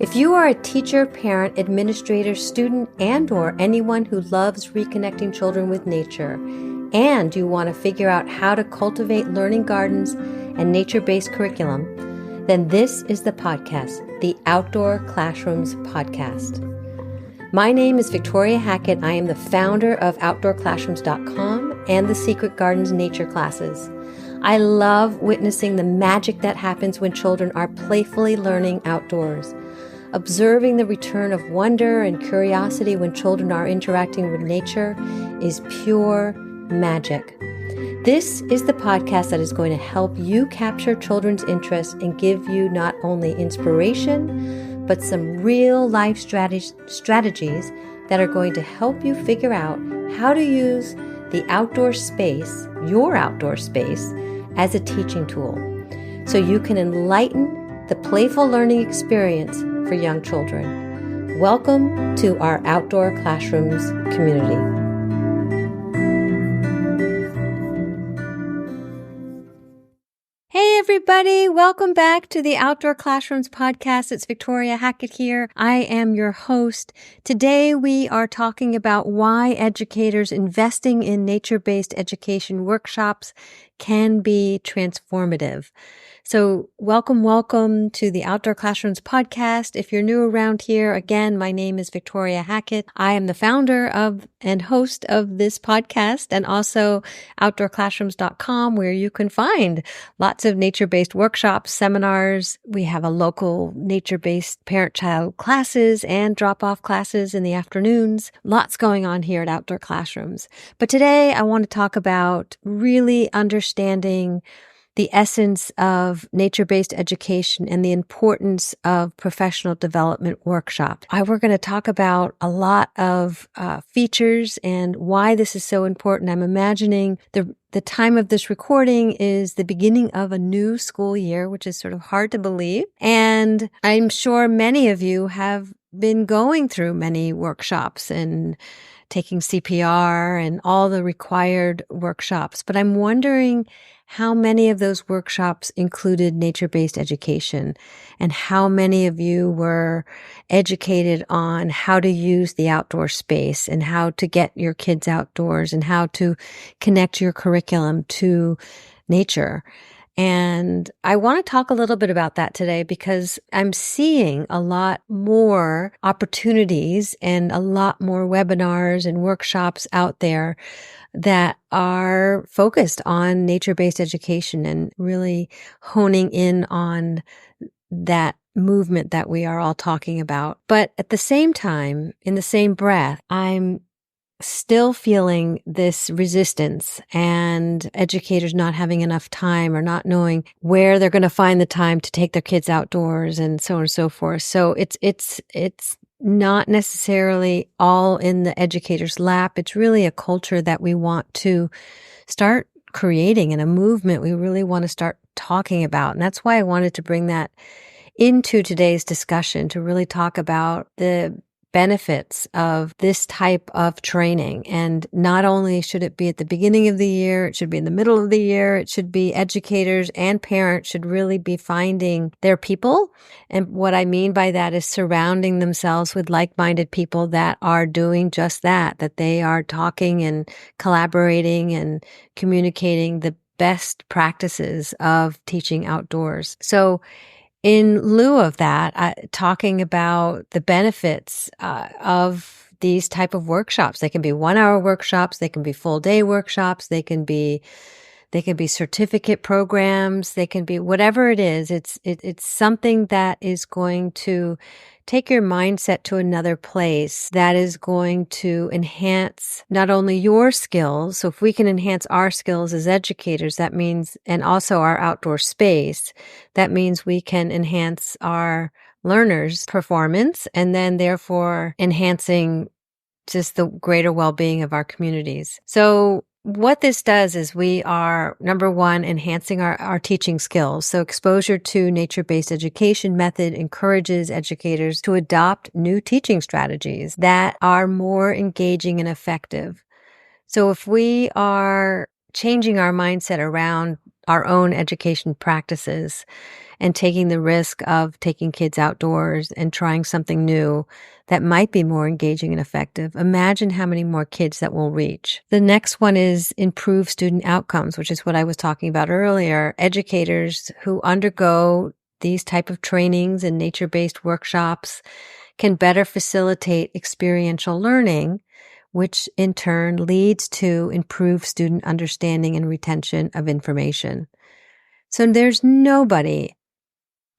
If you are a teacher, parent, administrator, student, and/or anyone who loves reconnecting children with nature, and you want to figure out how to cultivate learning gardens and nature-based curriculum, then this is the podcast, the Outdoor Classrooms podcast. My name is Victoria Hackett. I am the founder of Outdoor-Classrooms.com and the Secret Gardens Nature Classes. I love witnessing the magic that happens when children are playfully learning outdoors. Observing the return of wonder and curiosity when children are interacting with nature is pure magic. This is the podcast that is going to help you capture children's interest and give you not only inspiration, but some real life strategies that are going to help you figure out how to use the outdoor space, your outdoor space, as a teaching tool, so you can enlighten the playful learning experience for young children. Welcome to our Outdoor Classrooms community. Hey everybody, welcome back to the Outdoor Classrooms podcast. It's Victoria Hackett here. I am your host. Today we are talking about why educators investing in nature-based education workshops can be transformative. So welcome to the Outdoor Classrooms podcast. If you're new around here, again, my name is Victoria Hackett. I am the founder of and host of this podcast and also Outdoor-Classrooms.com, where you can find lots of nature-based workshops, seminars. We have a local nature-based parent-child classes and drop-off classes in the afternoons. Lots going on here at Outdoor Classrooms. But today I want to talk about really understanding the essence of nature-based education and the importance of professional development workshops. We're going to talk about a lot of features and why this is so important. I'm imagining the time of this recording is the beginning of a new school year, which is sort of hard to believe. And I'm sure many of you have been going through many workshops and taking CPR and all the required workshops. But I'm wondering how many of those workshops included nature-based education and how many of you were educated on how to use the outdoor space and how to get your kids outdoors and how to connect your curriculum to nature. And I want to talk a little bit about that today because I'm seeing a lot more opportunities and a lot more webinars and workshops out there that are focused on nature-based education and really honing in on that movement that we are all talking about. But at the same time, in the same breath, I'm still feeling this resistance and educators not having enough time or not knowing where they're going to find the time to take their kids outdoors and so on and so forth. So it's not necessarily all in the educator's lap. It's really a culture that we want to start creating and a movement we really want to start talking about. And that's why I wanted to bring that into today's discussion to really talk about the benefits of this type of training. And not only should it be at the beginning of the year, it should be in the middle of the year, it should be educators and parents should really be finding their people. And what I mean by that is surrounding themselves with like-minded people that are doing just that they are talking and collaborating and communicating the best practices of teaching outdoors. So in lieu of that, talking about the benefits of these type of workshops. They can be 1-hour workshops, they can be full-day workshops, they can be certificate programs, they can be whatever it is. It's something that is going to take your mindset to another place, that is going to enhance not only your skills. So if we can enhance our skills as educators, that means, and also our outdoor space, that means we can enhance our learners' performance and then therefore enhancing just the greater well-being of our communities. So what this does is we are, number one, enhancing our teaching skills. So exposure to nature-based education method encourages educators to adopt new teaching strategies that are more engaging and effective. So if we are changing our mindset around our own education practices and taking the risk of taking kids outdoors and trying something new that might be more engaging and effective, imagine how many more kids that will reach. The next one is improve student outcomes, which is what I was talking about earlier. Educators who undergo these type of trainings and nature-based workshops can better facilitate experiential learning, which in turn leads to improved student understanding and retention of information. So there's nobody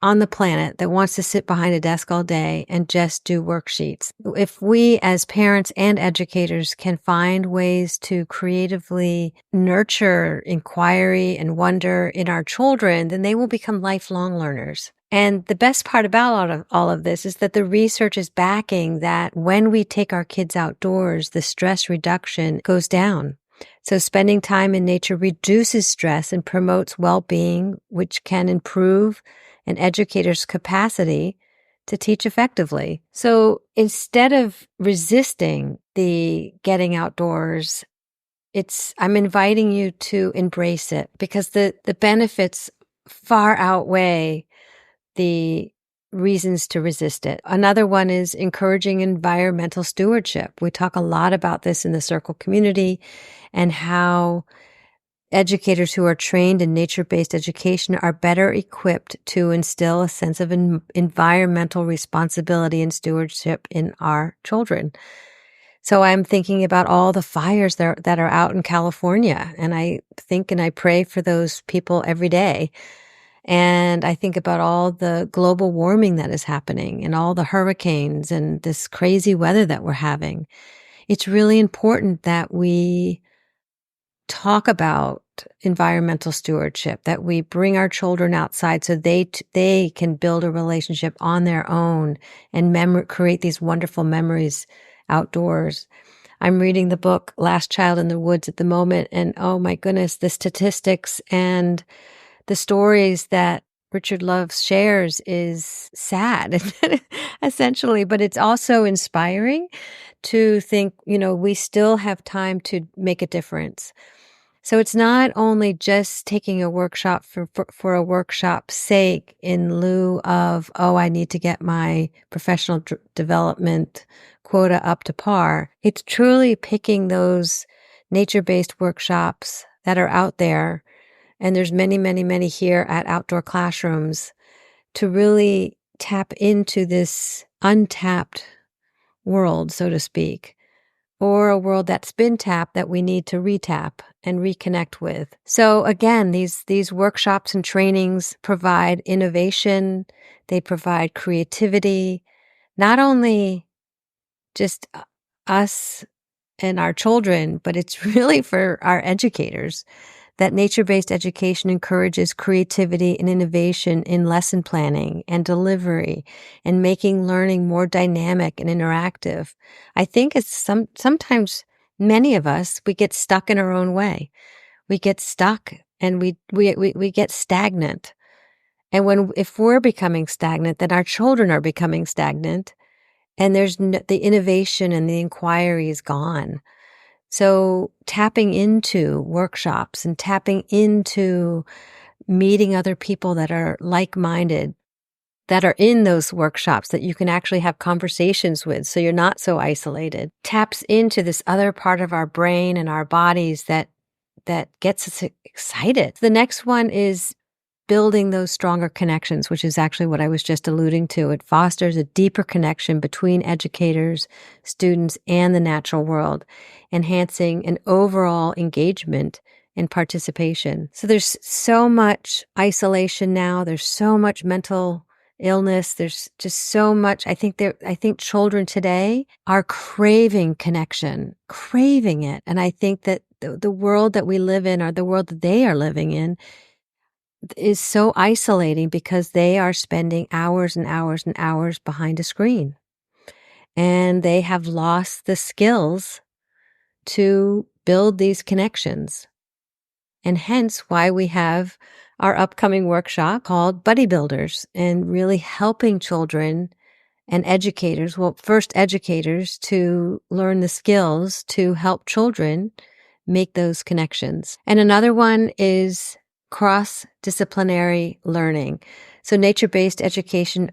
on the planet that wants to sit behind a desk all day and just do worksheets. If we as parents and educators can find ways to creatively nurture inquiry and wonder in our children, then they will become lifelong learners. And the best part about all of this is that the research is backing that when we take our kids outdoors, the stress reduction goes down. So spending time in nature reduces stress and promotes well-being, which can improve an educator's capacity to teach effectively. So instead of resisting the getting outdoors, I'm inviting you to embrace it because the benefits far outweigh the reasons to resist it. Another one is encouraging environmental stewardship. We talk a lot about this in the Circle community and how educators who are trained in nature-based education are better equipped to instill a sense of environmental responsibility and stewardship in our children. So I'm thinking about all the fires that are out in California, and I think and I pray for those people every day. And I think about all the global warming that is happening and all the hurricanes and this crazy weather that we're having. It's really important that we talk about environmental stewardship, that we bring our children outside so they can build a relationship on their own and create these wonderful memories outdoors. I'm reading the book Last Child in the Woods at the moment, and oh my goodness, the statistics and the stories that Richard Love shares is sad, essentially, but it's also inspiring to think, we still have time to make a difference. So it's not only just taking a workshop for a workshop's sake in lieu of, I need to get my professional development quota up to par. It's truly picking those nature-based workshops that are out there, and there's many, many, many here at Outdoor Classrooms, to really tap into this untapped world, so to speak, or a world that's been tapped that we need to retap and reconnect with. So again, these workshops and trainings provide innovation, they provide creativity, not only just us and our children, but it's really for our educators. That nature-based education encourages creativity and innovation in lesson planning and delivery and making learning more dynamic and interactive. I think it's sometimes many of us, we get stuck in our own way. We get stuck and we get stagnant. And if we're becoming stagnant, then our children are becoming stagnant, and the innovation and the inquiry is gone. So tapping into workshops and tapping into meeting other people that are like-minded, that are in those workshops that you can actually have conversations with so you're not so isolated, taps into this other part of our brain and our bodies that gets us excited. The next one is building those stronger connections, which is actually what I was just alluding to. It fosters a deeper connection between educators, students, and the natural world, enhancing an overall engagement and participation. So there's so much isolation now. There's so much mental illness. There's just so much. I think children today are craving connection, craving it. And I think that the world that we live in, or the world that they are living in, is so isolating because they are spending hours and hours and hours behind a screen. And they have lost the skills to build these connections. And hence why we have our upcoming workshop called Buddy Builders, and really helping children and educators, first educators, to learn the skills to help children make those connections. And another one is cross-disciplinary learning. So nature-based education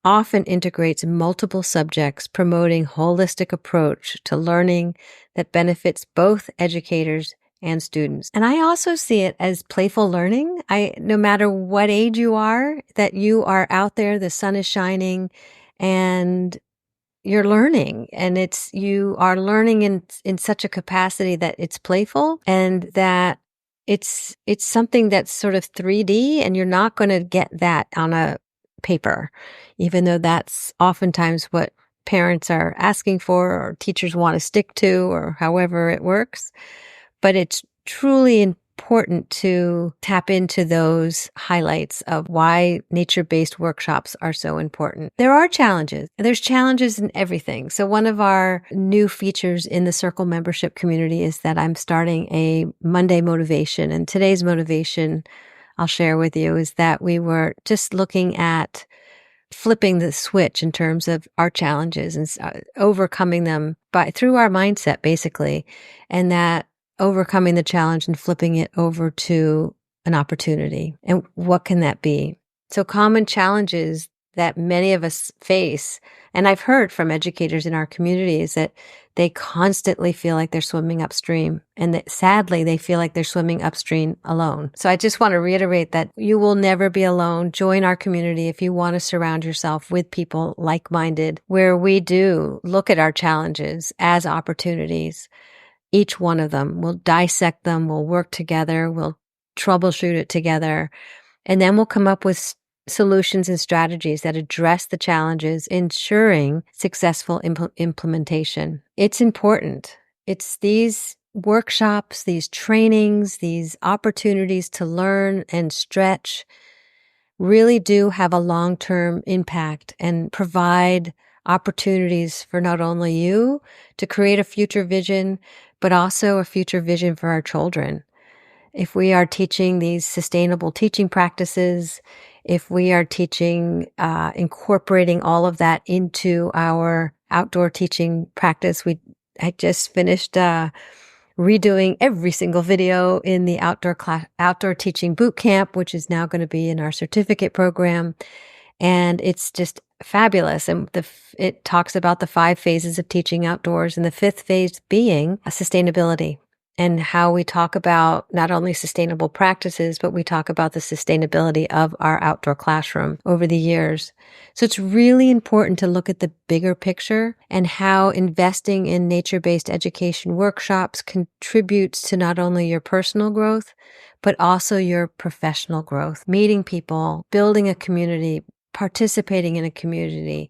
often integrates multiple subjects, promoting holistic approach to learning that benefits both educators and students. And I also see it as playful learning. No matter what age you are, that you are out there, the sun is shining and you're learning, and you are learning in such a capacity that it's playful and that it's something that's sort of 3D, and you're not going to get that on a paper, even though that's oftentimes what parents are asking for or teachers want to stick to or however it works. But it's truly important to tap into those highlights of why nature-based workshops are so important. There are challenges. There's challenges in everything. So one of our new features in the Circle membership community is that I'm starting a Monday motivation. And today's motivation I'll share with you is that we were just looking at flipping the switch in terms of our challenges and overcoming them through our mindset, basically, and that overcoming the challenge and flipping it over to an opportunity. And what can that be? So common challenges that many of us face, and I've heard from educators in our community, is that they constantly feel like they're swimming upstream, and that sadly they feel like they're swimming upstream alone. So I just want to reiterate that you will never be alone. Join our community if you want to surround yourself with people like-minded, where we do look at our challenges as opportunities. Each one of them. We'll dissect them. We'll work together. We'll troubleshoot it together. And then we'll come up with solutions and strategies that address the challenges, ensuring successful implementation. It's important. It's these workshops, these trainings, these opportunities to learn and stretch really do have a long-term impact and provide opportunities for not only you to create a future vision, but also a future vision for our children. If we are teaching these sustainable teaching practices, if we are teaching, incorporating all of that into our outdoor teaching practice, I just finished redoing every single video in the outdoor teaching boot camp, which is now going to be in our certificate program. And it's just fabulous. And it talks about the 5 phases of teaching outdoors, and the 5th phase being sustainability, and how we talk about not only sustainable practices, but we talk about the sustainability of our outdoor classroom over the years. So it's really important to look at the bigger picture and how investing in nature-based education workshops contributes to not only your personal growth, but also your professional growth, meeting people, building a community, participating in a community.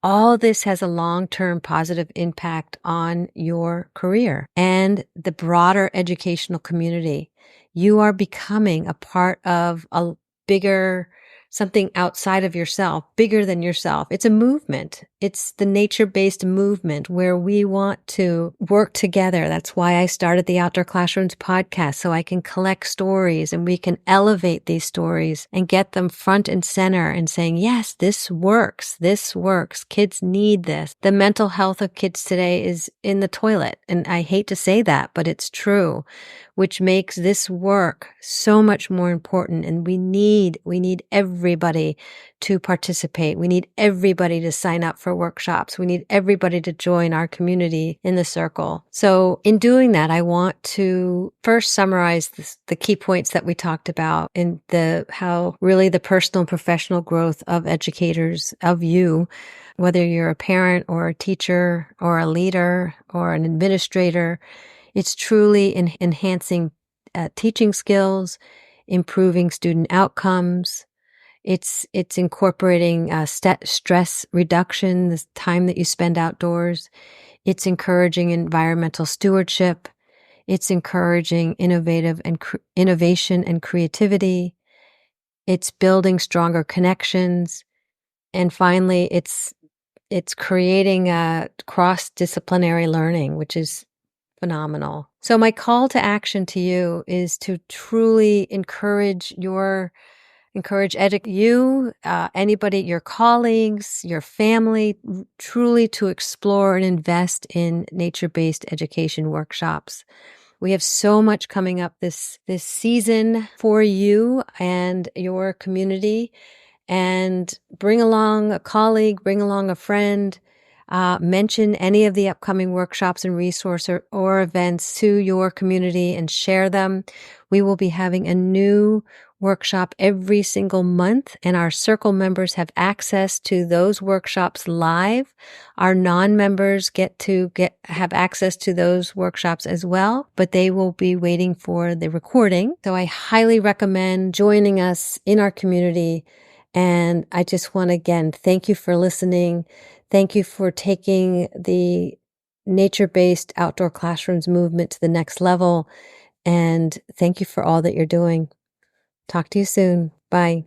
All this has a long-term positive impact on your career and the broader educational community. You are becoming a part of a bigger, something outside of yourself, bigger than yourself. It's a movement. It's the nature-based movement where we want to work together. That's why I started the Outdoor Classrooms podcast, so I can collect stories and we can elevate these stories and get them front and center and saying, yes, this works. This works. Kids need this. The mental health of kids today is in the toilet. And I hate to say that, but it's true, which makes this work so much more important. And we need everybody to participate. We need everybody to sign up for workshops. We need everybody to join our community in the circle. So in doing that, I want to first summarize the key points that we talked about in how really the personal and professional growth of educators, of you, whether you're a parent or a teacher or a leader or an administrator, it's truly enhancing teaching skills, improving student outcomes. It's incorporating stress reduction, the time that you spend outdoors. It's encouraging environmental stewardship. It's encouraging innovation and creativity. It's building stronger connections. And finally, it's creating a cross-disciplinary learning, which is phenomenal. So my call to action to you is to truly encourage anybody, your colleagues, your family, truly to explore and invest in nature-based education workshops We have so much coming up this season for you and your community. And bring along a colleague, bring along a friend, mention any of the upcoming workshops and resources or events to your community and share them. We will be having a new workshop every single month, and our circle members have access to those workshops live. Our non-members have access to those workshops as well, but they will be waiting for the recording. So I highly recommend joining us in our community. And I just want to, again, thank you for listening. Thank you for taking the nature-based outdoor classrooms movement to the next level. And thank you for all that you're doing. Talk to you soon. Bye.